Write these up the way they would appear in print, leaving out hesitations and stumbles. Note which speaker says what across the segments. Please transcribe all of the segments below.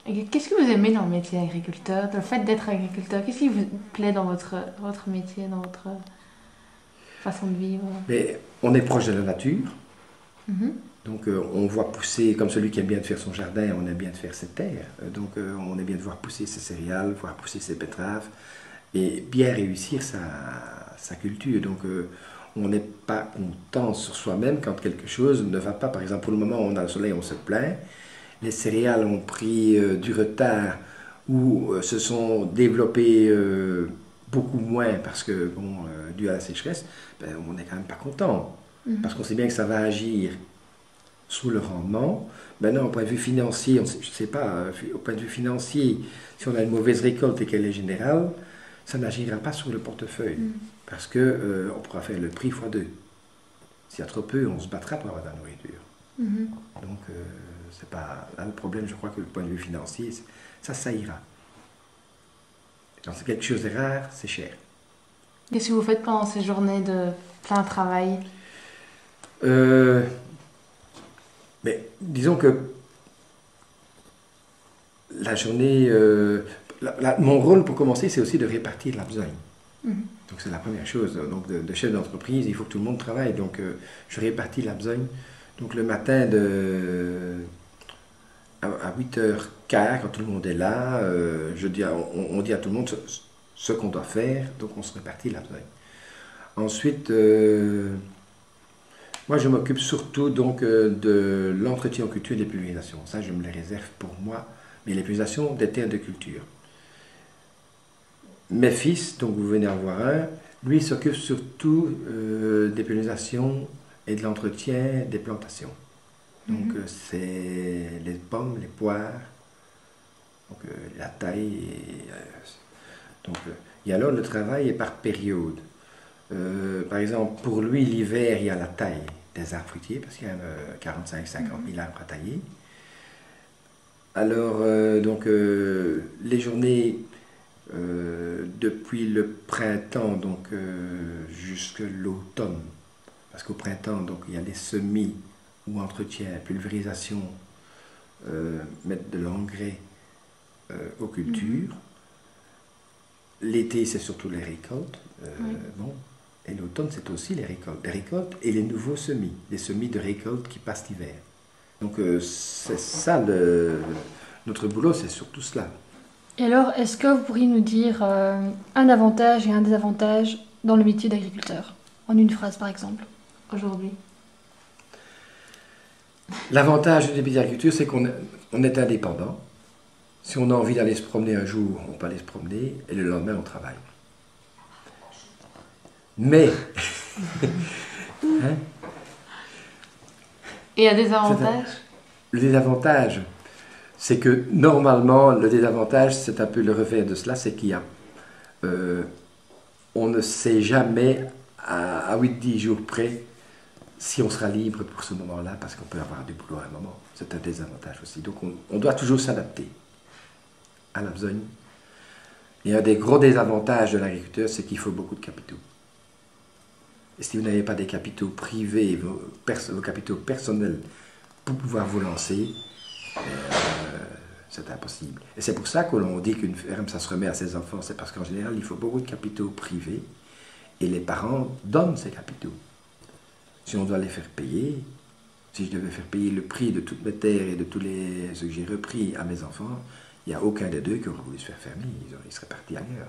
Speaker 1: Et qu'est-ce que vous aimez dans le métier d'agriculteur, le fait d'être agriculteur? Qu'est-ce qui vous plaît dans votre métier, dans votre façon de vivre?
Speaker 2: Mais on est proche de la nature,
Speaker 1: Mhm.
Speaker 2: donc on voit pousser, comme celui qui aime bien de faire son jardin, on aime bien de faire ses terres. Donc on aime bien de voir pousser ses céréales, voir pousser ses betteraves, et bien réussir sa culture. Donc on n'est pas content sur soi-même quand quelque chose ne va pas. Par exemple, pour le moment, on a le soleil, on se plaint. Les céréales ont pris du retard ou se sont développées beaucoup moins parce que, bon, dû à la sécheresse, ben, on n'est quand même pas content.
Speaker 1: Mhm.
Speaker 2: Parce qu'on sait bien que ça va agir sous le rendement. Maintenant, au point de vue financier, je ne sais pas, au point de vue financier, si on a une mauvaise récolte et qu'elle est générale, ça n'agira pas sur le portefeuille.
Speaker 1: Mhm.
Speaker 2: Parce que on pourra faire le prix fois deux. S'il y a trop peu, on se battra pour avoir de la nourriture.
Speaker 1: Mhm.
Speaker 2: Donc, c'est pas là le problème, je crois que le point de vue financier, ça ira. Quand c'est quelque chose de rare, c'est cher.
Speaker 1: Qu'est-ce que vous faites pendant ces journées de plein travail?
Speaker 2: Euh, mais disons que la journée, mon rôle pour commencer, c'est aussi de répartir la besogne.
Speaker 1: Mhm.
Speaker 2: Donc c'est la première chose. Donc de chef d'entreprise, il faut que tout le monde travaille. Donc je répartis la besogne. Donc le matin à 8h15, quand tout le monde est là, on dit à tout le monde ce qu'on doit faire. Donc on se répartit la besogne. Ensuite, moi je m'occupe surtout donc de l'entretien en culture et des pulvérisations. Ça, je me les réserve pour moi. Mais les pulvérisations des terres de culture. Mes fils, donc vous venez en voir un, lui s'occupe surtout des pollinisations et de l'entretien des plantations. Donc
Speaker 1: Mhm.
Speaker 2: c'est les pommes, les poires, donc la taille. Et alors le travail est par période. Par exemple, pour lui, l'hiver, il y a la taille des arbres fruitiers, parce qu'il y a 45-50 000 arbres à tailler. Alors, les journées depuis le printemps donc jusque l'automne, parce qu'au printemps donc il y a les semis ou entretien, pulvérisation, mettre de l'engrais aux
Speaker 1: Mhm.
Speaker 2: cultures. L'été c'est surtout les récoltes,
Speaker 1: Oui.
Speaker 2: bon, et l'automne c'est aussi les récoltes et les nouveaux semis, les semis de récolte qui passent l'hiver. Donc c'est ça notre boulot, c'est surtout cela.
Speaker 1: Et alors, est-ce que vous pourriez nous dire un avantage et un désavantage dans le métier d'agriculteur? En une phrase, par exemple, aujourd'hui.
Speaker 2: L'avantage du débit d'agriculture, c'est on est indépendant. Si on a envie d'aller se promener un jour, on peut aller se promener, et le lendemain, on travaille. Mais, hein,
Speaker 1: Et un
Speaker 2: c'est un-
Speaker 1: désavantage?
Speaker 2: le désavantage, c'est que normalement, le désavantage, c'est un peu le revers de cela, c'est qu'il y a, euh, on ne sait jamais à 8-10 jours près si on sera libre pour ce moment-là, parce qu'on peut avoir du boulot à un moment. C'est un désavantage aussi. Donc on doit toujours s'adapter à la besogne. Et un des gros désavantages de l'agriculteur, c'est qu'il faut beaucoup de capitaux. Et si vous n'avez pas des capitaux privés, vos capitaux personnels pour pouvoir vous lancer, c'est impossible. Et c'est pour ça que l'on dit qu'une ferme, ça se remet à ses enfants. C'est parce qu'en général, il faut beaucoup de capitaux privés et les parents donnent ces capitaux. Si on doit les faire payer, si je devais faire payer le prix de toutes mes terres et de tous ce que j'ai repris à mes enfants, il n'y a aucun des deux qui aurait voulu se faire fermer. Ils seraient partis ailleurs.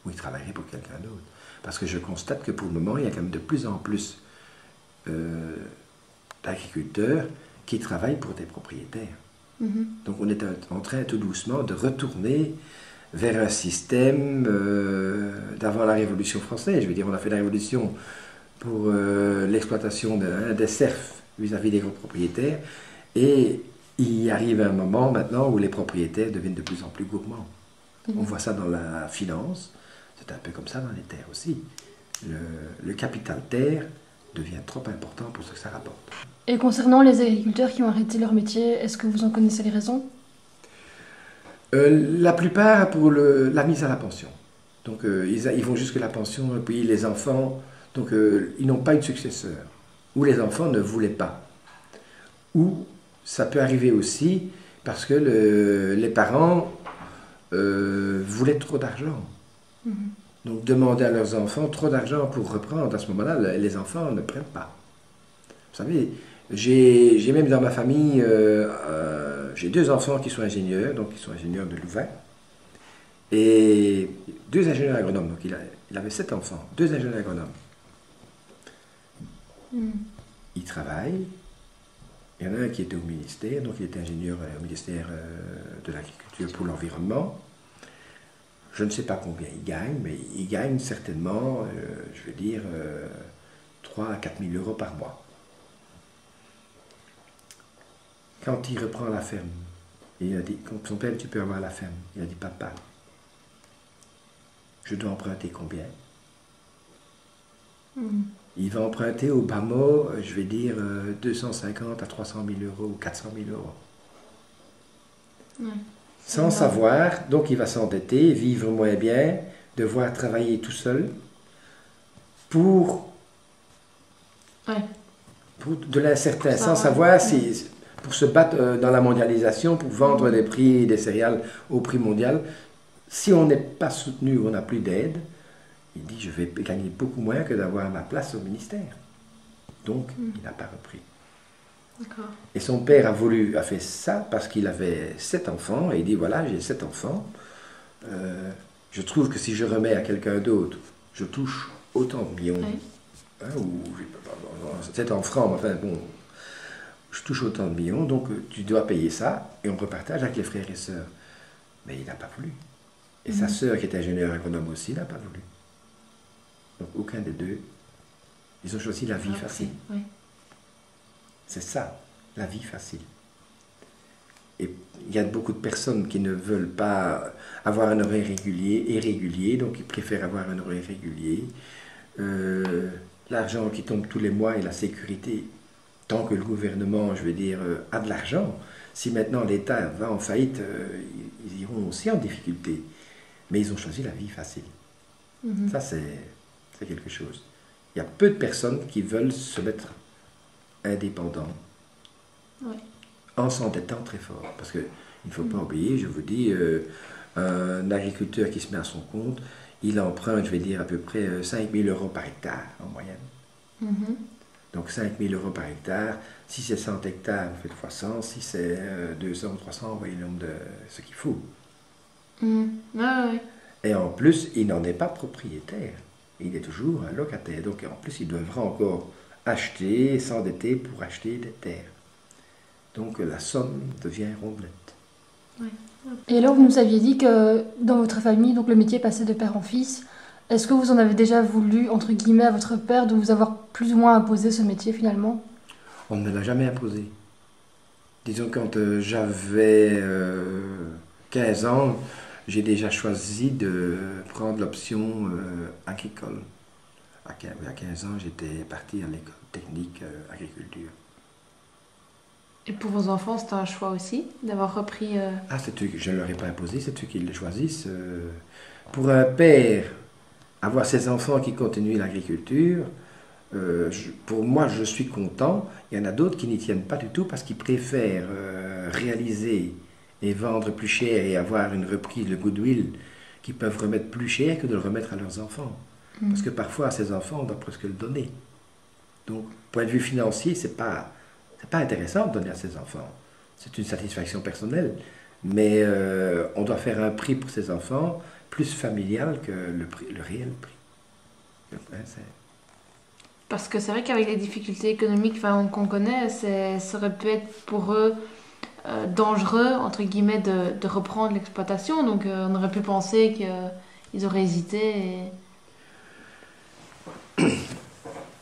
Speaker 2: Ou ils travailleraient pour quelqu'un d'autre. Parce que je constate que pour le moment, il y a quand même de plus en plus d'agriculteurs qui travaillent pour des propriétaires.
Speaker 1: Mhm.
Speaker 2: Donc on est en train tout doucement de retourner vers un système d'avant la Révolution française. Je veux dire, on a fait la Révolution pour l'exploitation des serfs vis-à-vis des gros propriétaires. Et il arrive un moment maintenant où les propriétaires deviennent de plus en plus gourmands. On
Speaker 1: Mhm.
Speaker 2: voit ça dans la finance, c'est un peu comme ça dans les terres aussi. Le capital terre devient trop important pour ce que ça rapporte.
Speaker 1: Et concernant les agriculteurs qui ont arrêté leur métier, est-ce que vous en connaissez les raisons?
Speaker 2: La plupart pour la mise à la pension. Donc ils vont jusque la pension et puis les enfants, donc ils n'ont pas eu de successeur. Ou les enfants ne voulaient pas. Ou ça peut arriver aussi parce que les parents voulaient trop d'argent. Donc demander à leurs enfants trop d'argent pour reprendre, à ce moment-là, les enfants ne prennent pas. Vous savez, j'ai même dans ma famille, j'ai 2 enfants qui sont ingénieurs, donc ils sont ingénieurs de Louvain, et 2 ingénieurs agronomes. Donc il avait 7 enfants, 2 ingénieurs agronomes. Ils travaillent. Il y en a un qui était au ministère, donc il était ingénieur au ministère de l'Agriculture pour l'Environnement. Je ne sais pas combien il gagne, mais il gagne certainement, je veux dire, 3 à 4 000 euros par mois. Quand il reprend la ferme, il a dit, quand son père, tu peux avoir la ferme. Il a dit, papa, je dois emprunter combien? Il va emprunter au bas mot, je vais dire, 250 à 300 000 euros ou 400 000 euros.
Speaker 1: Ouais.
Speaker 2: Sans savoir, donc il va s'endetter, vivre moins bien, devoir travailler tout seul pour de l'incertain, sans savoir si, pour se battre dans la mondialisation, pour vendre des prix des céréales au prix mondial. Si on n'est pas soutenu, on n'a plus d'aide, il dit je vais gagner beaucoup moins que d'avoir ma place au ministère. Donc il n'a pas repris. Et son père a fait ça parce qu'il avait 7 enfants, et il dit voilà, j'ai 7 enfants, je trouve que si je remets à quelqu'un d'autre, je touche autant de millions, hein, ou c'est en francs, enfin bon, je touche autant de millions, donc tu dois payer ça, et on repartage avec les frères et sœurs. Mais il n'a pas voulu. Et sa sœur, qui est ingénieure agronome aussi, n'a pas voulu. Donc aucun des deux, ils ont choisi la vie facile. C'est ça, la vie facile. Et il y a beaucoup de personnes qui ne veulent pas avoir un horaire irrégulier, donc ils préfèrent avoir un horaire régulier. L'argent qui tombe tous les mois et la sécurité, tant que le gouvernement, je veux dire, a de l'argent. Si maintenant l'État va en faillite, ils iront aussi en difficulté. Mais ils ont choisi la vie facile. Ça, c'est quelque chose. Il y a peu de personnes qui veulent se mettre indépendants en s'endettant très fort. Parce qu'il ne faut pas oublier, je vous dis, un agriculteur qui se met à son compte, il emprunte, je vais dire, à peu près 5 000 euros par hectare en moyenne. Donc 5 000 euros par hectare. Si c'est 100 hectares, vous faites fois 100. Si c'est 200 ou 300, vous voyez le nombre de ce qu'il faut. Et en plus, il n'en est pas propriétaire. Il est toujours un locataire. Donc en plus, il devra encore acheter, s'endetter pour acheter des terres. Donc la somme devient rondelette.
Speaker 1: Et alors, vous nous aviez dit que dans votre famille, donc le métier passait de père en fils. Est-ce que vous en avez déjà voulu, entre guillemets, à votre père de vous avoir plus ou moins imposé ce métier finalement?
Speaker 2: On ne l'a jamais imposé. Disons, quand j'avais 15 ans, j'ai déjà choisi de prendre l'option agricole. À 15 ans, j'étais parti à l'école technique agriculture.
Speaker 3: Et pour vos enfants, c'était un choix aussi, d'avoir repris...
Speaker 2: Ah, je ne leur ai pas imposé, c'est eux qui le choisissent. Pour un père, avoir ses enfants qui continuent l'agriculture, pour moi, je suis content. Il y en a d'autres qui n'y tiennent pas du tout parce qu'ils préfèrent réaliser et vendre plus cher et avoir une reprise de goodwill qu'ils peuvent remettre plus cher que de le remettre à leurs enfants. Parce que parfois, à ces enfants, on doit presque le donner. Donc, point de vue financier, c'est pas intéressant de donner à ses enfants. C'est une satisfaction personnelle. Mais on doit faire un prix pour ses enfants plus familial que le réel prix. Donc,
Speaker 3: Parce que c'est vrai qu'avec les difficultés économiques qu'on connaît, ça aurait pu être pour eux dangereux, entre guillemets, de reprendre l'exploitation. Donc on aurait pu penser qu'ils auraient hésité.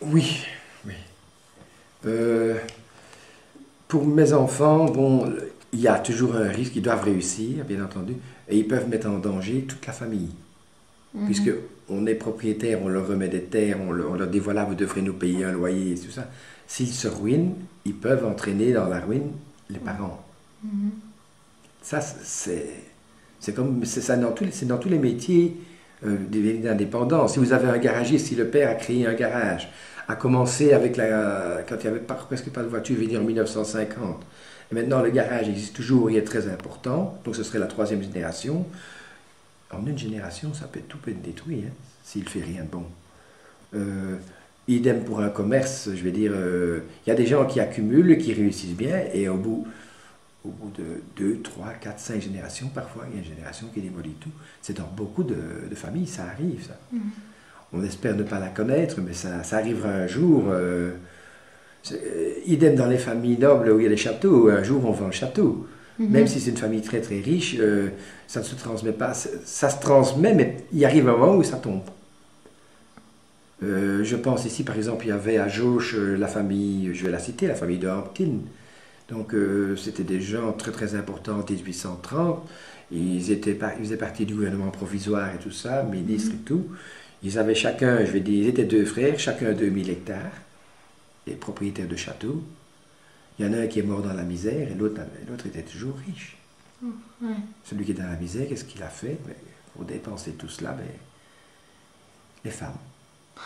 Speaker 2: Oui. Pour mes enfants, bon, il y a toujours un risque, ils doivent réussir, bien entendu, et ils peuvent mettre en danger toute la famille. Puisque on est propriétaire, on leur remet des terres, on leur dit voilà, vous devrez nous payer un loyer et tout ça. S'ils se ruinent, ils peuvent entraîner dans la ruine les parents. Ça, c'est dans tous les métiers d'indépendance. Si vous avez un garagiste, si le père a créé un garage, a commencé avec quand il n'y avait presque pas de voiture, je veux dire en 1950, Et maintenant, le garage existe toujours, il est très important. Donc, ce serait la troisième génération. En une génération, tout peut être détruit, hein, s'il ne fait rien de bon. Idem pour un commerce, je vais dire, il y a des gens qui accumulent, qui réussissent bien, et au bout de 2, 3, 4, 5 générations, parfois, il y a une génération qui démolit tout. C'est dans beaucoup de familles, ça arrive, ça. On espère ne pas la connaître, mais ça arrivera un jour. Idem dans les familles nobles où il y a les châteaux, un jour on vend le château. Même si c'est une famille très très riche, ça ne se transmet pas. Ça se transmet, mais il arrive un moment où ça tombe. Je pense ici, par exemple, il y avait à Jauche la famille, je vais la citer, la famille de Hampkin. Donc, c'était des gens très très importants en 1830. Ils faisaient partie du gouvernement provisoire et tout ça, ministres et tout. Ils avaient chacun, je vais dire, ils étaient 2 frères, chacun 2000 hectares, et propriétaires de châteaux. Il y en a un qui est mort dans la misère et l'autre était toujours riche. Celui qui est dans la misère, qu'est-ce qu'il a fait? Pour dépenser tout cela, les femmes.